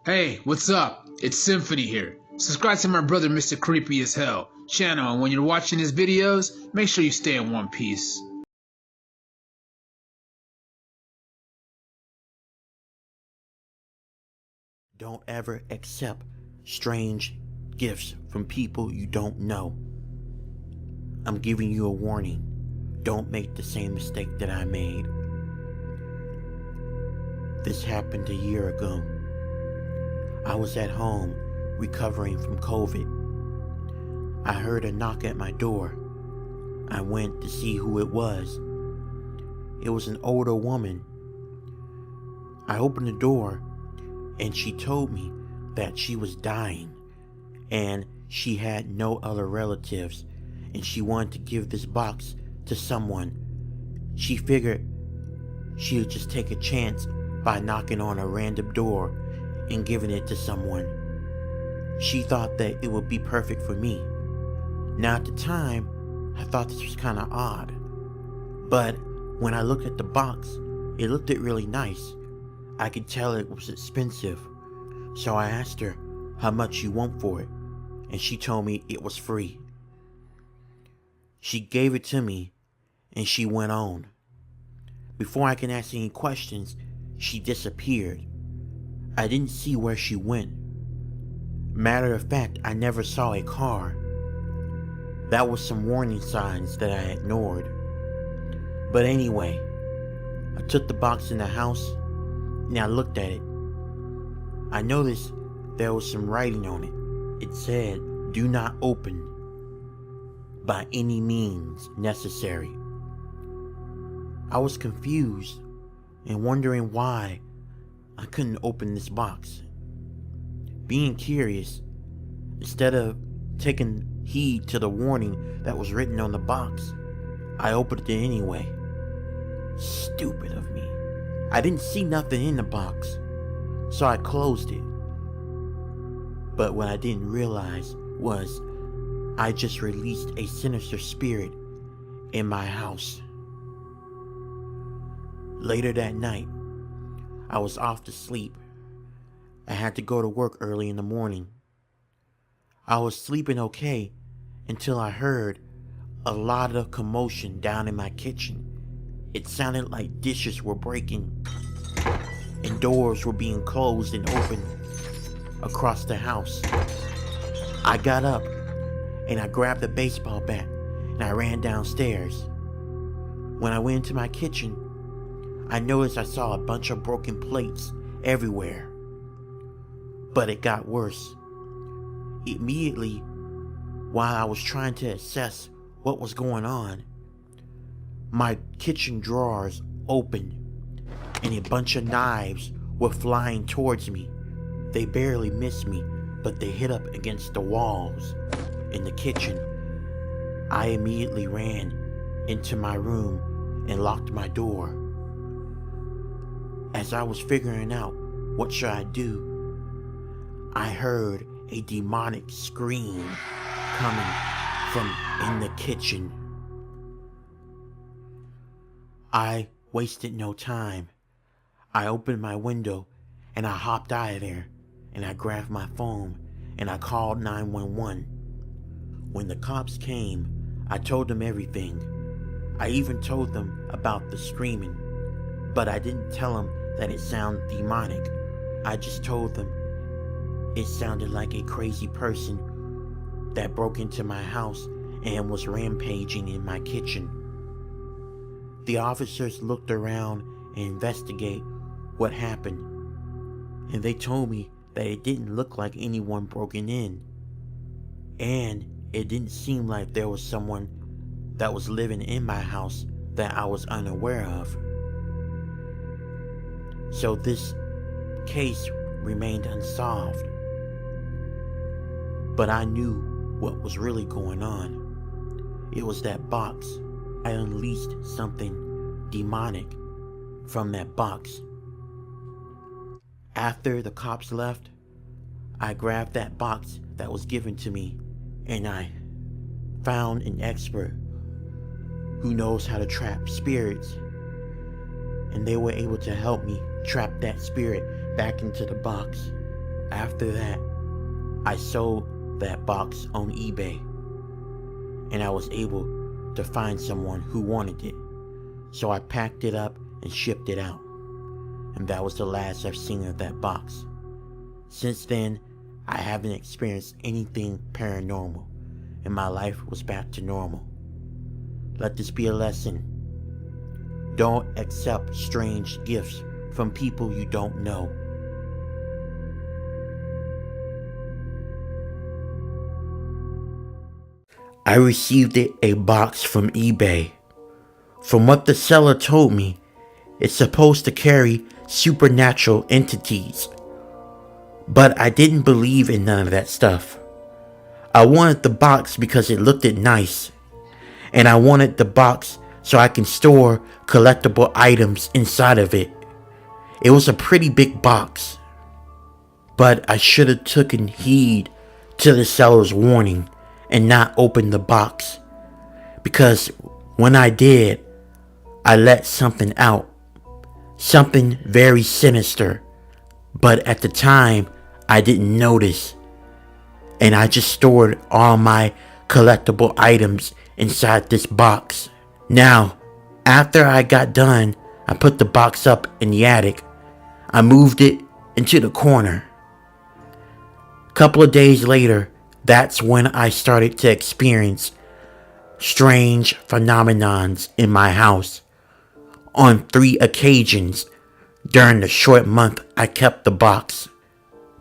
Hey, what's up? It's Symphony here. Subscribe to my brother Mr. Creepy as Hell channel, and when you're watching his videos, make sure you stay in one piece. Don't ever accept strange gifts from people you don't know. I'm giving you a warning. Don't make the same mistake that I made. This happened a year ago. I was at home recovering from COVID. I heard a knock at my door. I went to see who it was. It was an older woman. I opened the door and she told me that she was dying and she had no other relatives and she wanted to give this box to someone. She figured she would just take a chance by knocking on a random door and giving it to someone. She thought that it would be perfect for me. Now at the time, I thought this was kind of odd. But when I looked at the box, it looked really nice. I could tell it was expensive. So I asked her how much you want for it, and she told me it was free. She gave it to me and she went on. Before I can ask any questions, she disappeared. I didn't see where she went. Matter of fact, I never saw a car. That was some warning signs that I ignored. But anyway, I took the box in the house and I looked at it. I noticed there was some writing on it. It said, "Do not open by any means necessary." I was confused and wondering why I couldn't open this box. Being curious, instead of taking heed to the warning that was written on the box, I opened it anyway. Stupid of me. I didn't see nothing in the box, so I closed it. But what I didn't realize was I just released a sinister spirit in my house. Later that night, I was off to sleep. I had to go to work early in the morning. I was sleeping okay until I heard a lot of commotion down in my kitchen. It sounded like dishes were breaking and doors were being closed and opened across the house. I got up and I grabbed a baseball bat and I ran downstairs. When I went into my kitchen, I noticed I saw a bunch of broken plates everywhere. But it got worse. Immediately, while I was trying to assess what was going on, my kitchen drawers opened and a bunch of knives were flying towards me. They barely missed me, but they hit up against the walls in the kitchen. I immediately ran into my room and locked my door. As I was figuring out what should I do, I heard a demonic scream coming from in the kitchen. I wasted no time. I opened my window and I hopped out of there and I grabbed my phone and I called 911. When the cops came, I told them everything. I even told them about the screaming, but I didn't tell them that it sounded demonic. I just told them it sounded like a crazy person that broke into my house and was rampaging in my kitchen. The officers looked around and investigated what happened, and they told me that it didn't look like anyone broken in, and it didn't seem like there was someone that was living in my house that I was unaware of. So this case remained unsolved. But I knew what was really going on. It was that box. I unleashed something demonic from that box. After the cops left, I grabbed that box that was given to me and I found an expert who knows how to trap spirits, and they were able to help me trap that spirit back into the box. After that, I sold that box on eBay, and I was able to find someone who wanted it. So I packed it up and shipped it out. And that was the last I've seen of that box. Since then, I haven't experienced anything paranormal, and my life was back to normal. Let this be a lesson. Don't accept strange gifts from people you don't know. I received a box from eBay. From what the seller told me, it's supposed to carry supernatural entities. But I didn't believe in none of that stuff. I wanted the box because it looked nice. And I wanted the box so I can store collectible items inside of it. It was a pretty big box. But I should have taken heed to the seller's warning and not opened the box. Because when I did, I let something out. Something very sinister. But at the time, I didn't notice. And I just stored all my collectible items inside this box. Now, after I got done, I put the box up in the attic. I moved it into the corner. A couple of days later, that's when I started to experience strange phenomenons in my house. On 3 occasions during the short month I kept the box.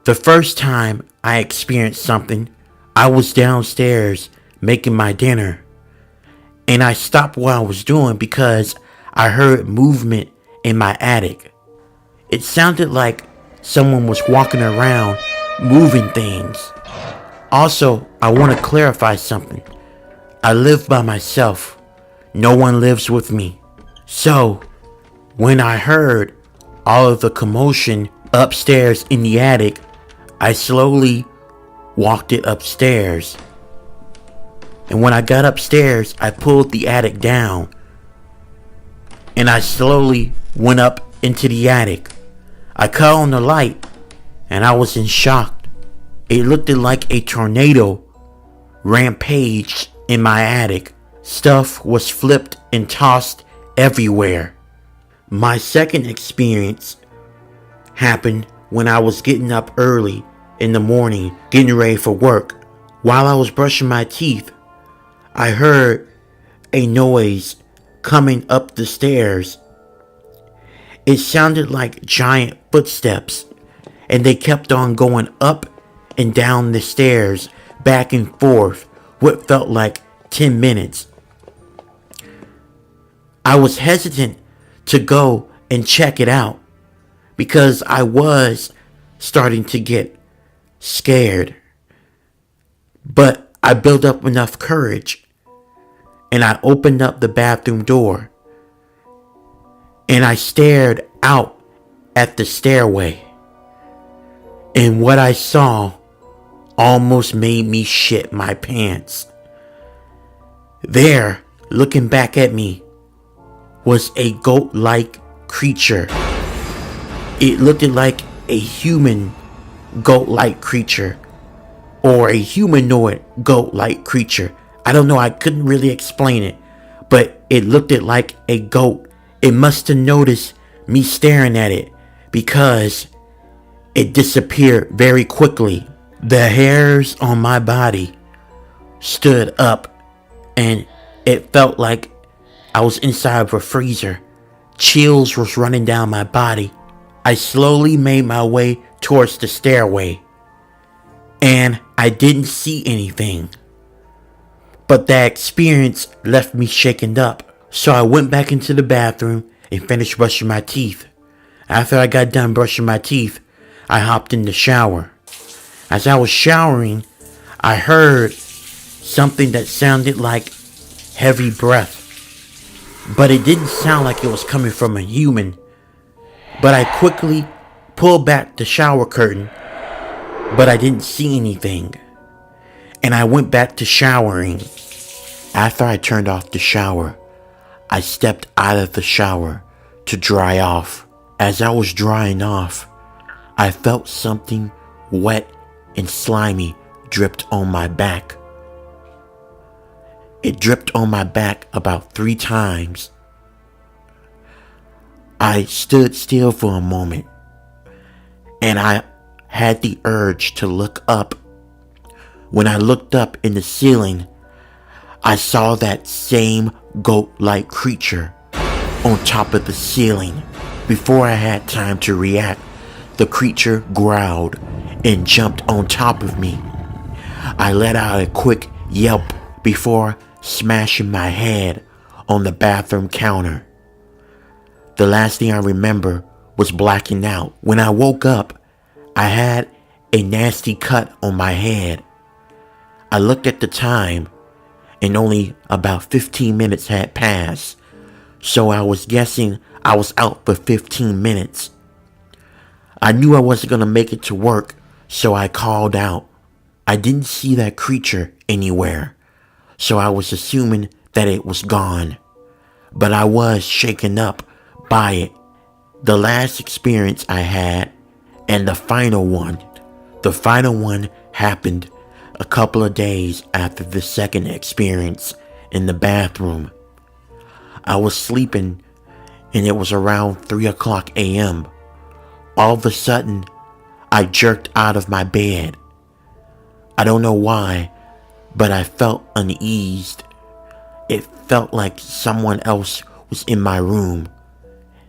The first time I experienced something, I was downstairs making my dinner. And I stopped what I was doing because I heard movement in my attic. It sounded like someone was walking around moving things. Also, I want to clarify something. I live by myself. No one lives with me. So, when I heard all of the commotion upstairs in the attic, I slowly walked it upstairs. And when I got upstairs, I pulled the attic down. And I slowly went up into the attic. I cut on the light, and I was in shock. It looked like a tornado rampaged in my attic. Stuff was flipped and tossed everywhere. My second experience happened when I was getting up early in the morning, getting ready for work. While I was brushing my teeth, I heard a noise coming up the stairs. It sounded like giant footsteps, and they kept on going up and down the stairs, back and forth, what felt like 10 minutes. I was hesitant to go and check it out because I was starting to get scared. But I built up enough courage, and I opened up the bathroom door, and I stared out at the stairway. And what I saw almost made me shit my pants. There, looking back at me, was a goat-like creature. It looked like a human goat-like creature, or a humanoid goat-like creature. I don't know, I couldn't really explain it, but it looked like a goat. It must have noticed me staring at it because it disappeared very quickly. The hairs on my body stood up, and it felt like I was inside of a freezer. Chills was running down my body. I slowly made my way towards the stairway, and I didn't see anything. But that experience left me shaken up. So I went back into the bathroom and finished brushing my teeth. After I got done brushing my teeth, I hopped in the shower. As I was showering, I heard something that sounded like heavy breath. But it didn't sound like it was coming from a human. But I quickly pulled back the shower curtain, but I didn't see anything. And I went back to showering. After I turned off the shower, I stepped out of the shower to dry off. As I was drying off, I felt something wet and slimy, dripped on my back. It dripped on my back about 3 times. I stood still for a moment, and I had the urge to look up. When I looked up in the ceiling, I saw that same goat-like creature on top of the ceiling. Before I had time to react, the creature growled and jumped on top of me. I let out a quick yelp before smashing my head on the bathroom counter. The last thing I remember was blacking out. When I woke up, I had a nasty cut on my head. I looked at the time, and only about 15 minutes had passed, so I was guessing I was out for 15 minutes. I knew I wasn't going to make it to work, so I called out. I didn't see that creature anywhere, so I was assuming that it was gone. But I was shaken up by it. The last experience I had, and the final one happened a couple of days after the second experience in the bathroom. I was sleeping, and it was around 3:00 a.m. All of a sudden, I jerked out of my bed. I don't know why, but I felt uneased. It felt like someone else was in my room.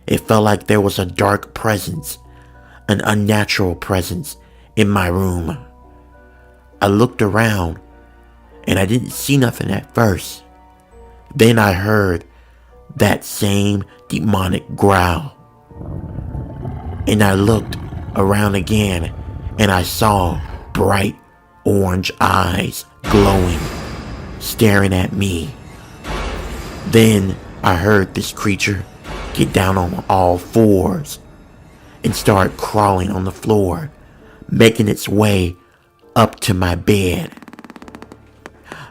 It felt like there was a dark presence, an unnatural presence in my room. I looked around, and I didn't see nothing at first. Then I heard that same demonic growl. And I looked around again, and I saw bright orange eyes glowing, staring at me. Then I heard this creature get down on all fours and start crawling on the floor, making its way up to my bed.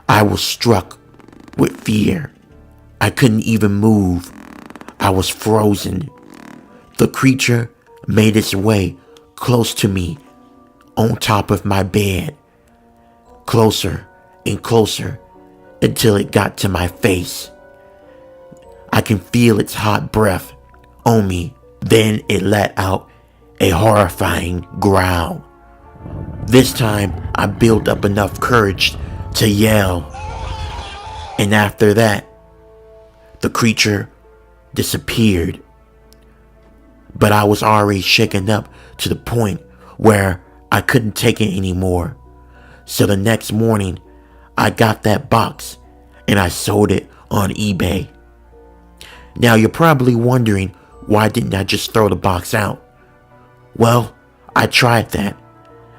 I was struck with fear. I couldn't even move. I was frozen. The creature made its way close to me on top of my bed, closer and closer until it got to my face. I can feel its hot breath on me. Then it let out a horrifying growl. This time I built up enough courage to yell. And after that, the creature disappeared. But I was already shaken up to the point where I couldn't take it anymore. So the next morning, I got that box and I sold it on eBay. Now you're probably wondering, why didn't I just throw the box out? Well, I tried that,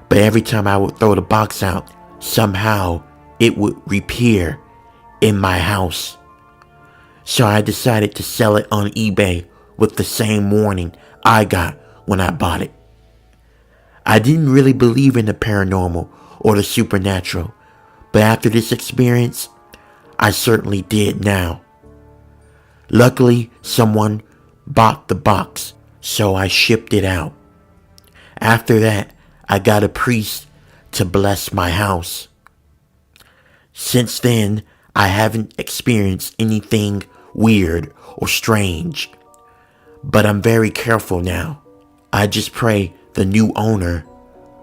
but every time I would throw the box out, somehow it would reappear in my house. So I decided to sell it on eBay with the same warning I got when I bought it. I didn't really believe in the paranormal or the supernatural, but after this experience, I certainly did now. Luckily, someone bought the box, so I shipped it out. After that, I got a priest to bless my house. Since then, I haven't experienced anything weird or strange, but I'm very careful now. I just pray the new owner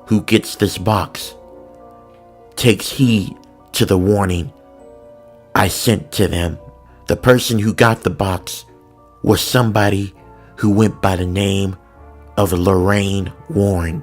who gets this box takes heed to the warning I sent to them. The person who got the box was somebody who went by the name of Lorraine Warren.